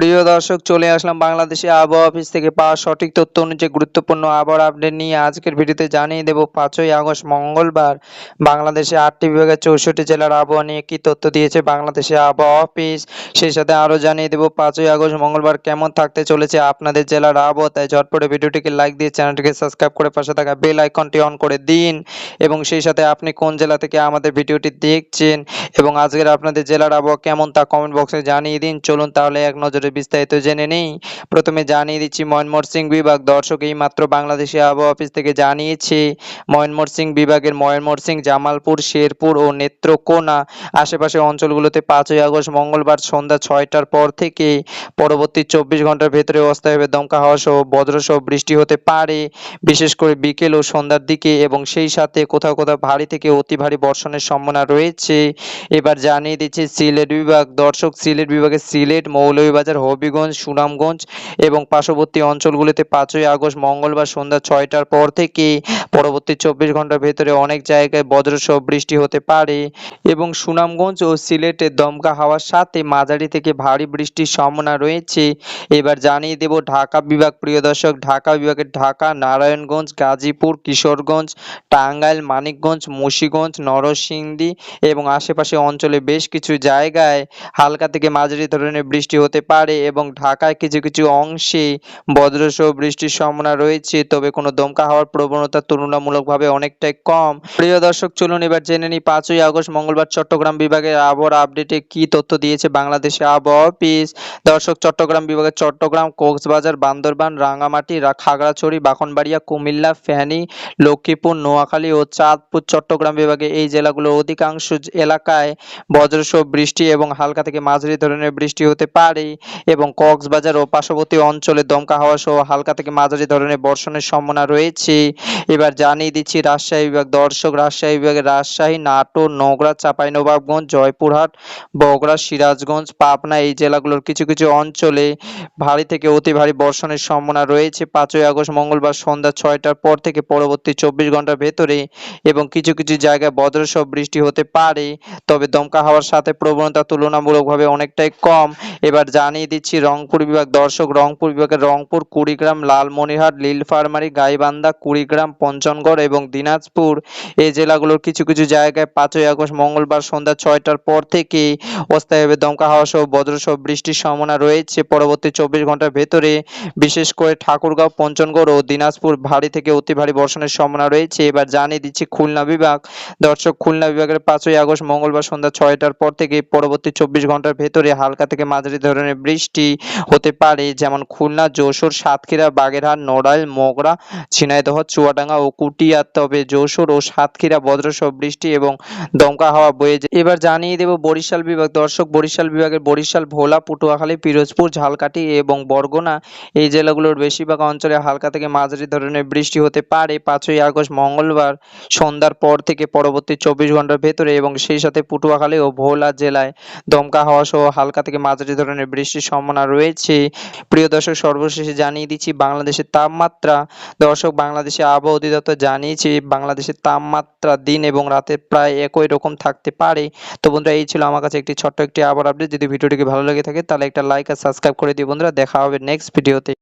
প্রিয় দর্শক, চলে আসলাম বাংলাদেশে আবহাওয়া অফিস থেকে পাওয়া সঠিক তথ্য অনুযায়ী গুরুত্বপূর্ণ আবহাওয়ার আপডেট নিয়ে। আজকের ভিডিওতে জানিয়ে দেব 5ই আগস্ট মঙ্গলবার বাংলাদেশে 8টি বিভাগের 64 জেলার আবহাওয়া নিয়ে কী তথ্য দিয়েছে বাংলাদেশে আবহাওয়া অফিস। সেই সাথে আরও জানিয়ে দেব 5ই আগস্ট মঙ্গলবার কেমন থাকতে চলেছে আপনাদের জেলার আবহাওয়া। তাই ঝটপটে ভিডিওটিকে লাইক দিয়ে চ্যানেলটিকে সাবস্ক্রাইব করে পাশে থাকা বেল আইকনটি অন করে দিন। এবং সেই সাথে আপনি কোন জেলা থেকে আমাদের ভিডিওটি দেখছেন এবং আজকের আপনাদের জেলার আবহাওয়া কেমন তা কমেন্ট বক্সে জানিয়ে দিন। চলুন তাহলে এক নজরে বিস্তারিত জেনে নেই। প্রথমে জানিয়ে দিচ্ছি ময়মনসিংহ বিভাগ। দর্শক, এই মাত্র বাংলাদেশে আবহাওয়া অফিস থেকে জানিয়েছে ময়মনসিংহ বিভাগের ময়মনসিংহ, জামালপুর, শেরপুর ও নেত্রকোনা আশেপাশের অঞ্চলগুলোতে 5ই আগস্ট মঙ্গলবার সন্ধ্যা 6টার পর থেকে পরবর্তী 24 ঘন্টার ভেতরে অস্থায়ীভাবে দমকা হাওয়া সহ বজ্রসহ বৃষ্টি হতে পারে, বিশেষ করে বিকেল ও সন্ধ্যার দিকে, এবং সেই সাথে কোথাও কোথাও ভারী থেকে অতি ভারী বর্ষণের সম্ভাবনা রয়েছে। এবার জানিয়ে দিচ্ছি সিলেট বিভাগ। দর্শক, সিলেট বিভাগের সিলেট, মৌলভীবাজার, হবিগঞ্জ, সুনামগঞ্জ এবং পার্শ্ববর্তী অঞ্চলগুলিতে 5ই আগস্ট মঙ্গলবার সন্ধ্যা 6টার পর থেকে পরবর্তী 24 ঘন্টার ভেতরে অনেক জায়গায় বজ্রসহ বৃষ্টি হতে পারে এবং সুনামগঞ্জ ও সিলেটে দমকা হাওয়ার সাথে মাঝারি থেকে ভারী বৃষ্টির সম্ভাবনা রয়েছে। এবার জানিয়ে দেব ঢাকা বিভাগ। প্রিয় দর্শক, ঢাকা বিভাগের ঢাকা, নারায়ণগঞ্জ, গাজীপুর, কিশোরগঞ্জ, টাঙ্গাইল, মানিকগঞ্জ, মুন্সিগঞ্জ, নরসিংদী এবং আশেপাশে অঞ্চলে বেশ কিছু জায়গায় হালকা থেকে মাঝারি ধরনের বৃষ্টি হতে পারে এবং ঢাকায় কিছু কিছু অংশে বজ্রসহ বৃষ্টির সম্ভাবনা রয়েছে, তবে কোনো দমকা হওয়ার প্রবণতা তুলনামূলকভাবে অনেকটাই কম। প্রিয় দর্শক, চলুন এবার জেনে নিই 5ই আগস্ট মঙ্গলবার চট্টগ্রাম বিভাগের আবহাওয়ার আপডেটে কী তথ্য দিয়েছে বাংলাদেশে আবহাওয়া অফিস। দর্শক, চট্টগ্রাম বিভাগের চট্টগ্রাম, কক্সবাজার, বান্দরবান, রাঙ্গামাটি, খাগড়াছড়ি, ব্রাহ্মণবাড়িয়া, কুমিল্লা, ফেনী, লক্ষ্মীপুর, নোয়াখালী ও চাঁদপুর চট্টগ্রাম বিভাগে এই জেলাগুলোর অধিকাংশ এলাকায় বজ্রসহ বৃষ্টি এবং হালকা থেকে মাঝারি ধরনের বৃষ্টি হতে পারে এবং কক্সবাজার ও পার্শ্ববর্তী অঞ্চলে দমকা হাওয়া সহ হালকা থেকে মাঝারি ধরনের বর্ষণের সম্ভাবনা রয়েছে। এবার জানিয়ে দিচ্ছি রাজশাহী বিভাগ। দর্শক, রাজশাহী বিভাগের রাজশাহী, নাটোর, নওগাঁ, চাঁপাইনবাবগঞ্জ, জয়পুরহাট, বগুড়া, সিরাজগঞ্জ, পাবনা এই জেলাগুলোর কিছু কিছু অঞ্চলে ভারী থেকে অতি ভারী বর্ষণের সম্ভাবনা রয়েছে 5ই আগস্ট মঙ্গলবার সন্ধ্যা 6টার পর থেকে পরবর্তী 24 ঘন্টার ভেতরে এবং কিছু কিছু জায়গায় বজ্রসহ বৃষ্টি হতে পারে, তবে দমকা হাওয়ার সাথে প্রবণতা তুলনামূলকভাবে অনেকটাই কম। এবার জানিয়ে দিচ্ছি রংপুর বিভাগ। দর্শক, রংপুর বিভাগের রংপুর, কুড়িগ্রাম, লালমনিরহাট, নীলফামারী, গাইবান্ধা, কুড়িগ্রাম, পঞ্চগড় এবং দিনাজপুর এই জেলাগুলোর কিছু কিছু জায়গায় 5ই আগস্ট মঙ্গলবার সন্ধ্যা 6টার পর থেকে অস্থায়ীভাবে দমকা হাওয়া সহ বজ্রসহ বৃষ্টির সম্ভাবনা রয়েছে পরবর্তী 24 ঘন্টার ভেতরে, বিশেষ করে ঠাকুরগাঁও, পঞ্চগড় ও দিনাজপুর ভারী থেকে অতি ভারী বর্ষণের সম্ভাবনা রয়েছে। এবার জানিয়ে দিচ্ছি খুলনা বিভাগ। দর্শক, খুলনা বিভাগের 5ই আগস্ট মঙ্গলবার সন্ধ্যা 6টার পর থেকে পরবর্তী 24 ঘন্টার ভেতরে হালকা থেকে মাঝারি ধরনের বৃষ্টি হতে পারে, যেমন খুলনা, যশোর, সাতক্ষীরা, বাগেরহাট, নড়াইল, মগরা, ঝিনাইদহ, চুয়াডাঙ্গা ও কুটিয়া, তবে যশোর ও সাতক্ষীরা বজ্রসহ বৃষ্টি এবং দমকা হাওয়া বয়ে যায়। এবার জানিয়ে দেব বরিশাল বিভাগ। দর্শক, বরিশাল বিভাগের বরিশাল, ভোলা, পটুয়াখালী, পিরোজপুর, ঝালকাঠি এবং বরগুনা এই জেলাগুলোর বেশিরভাগ অঞ্চলে হালকা থেকে মাঝারি ধরনের বৃষ্টি হতে পারে 5ই আগস্ট মঙ্গলবার সন্ধ্যার পর থেকে পরবর্তী 24 ঘন্টার ভেতরে এবং সেই সাথে পটুয়াখালী ও ভোলা জেলায় দমকা হাওয়া সহ হালকা থেকে মাঝারি ধরনের বৃষ্টির সম্ভাবনা রয়েছে। প্রিয় দর্শক, সর্বশেষে জানিয়ে দিচ্ছি বাংলাদেশের তাপমাত্রা। দর্শক, বাংলাদেশে আবহাওয়া অধিদপ্তর জানিয়েছে বাংলাদেশের তাপমাত্রা দিন এবং রাতে প্রায় একই রকম থাকতে পারে। তো বন্ধুরা, এই ছিল আমার কাছে একটি ছোট্ট একটি আবহাওয়ার আপডেট। যদি ভিডিওটিকে ভালো লেগে থাকে তাহলে একটা লাইক আর সাবস্ক্রাইব করে দিও বন্ধুরা। দেখা হবে নেক্সট ভিডিওতে।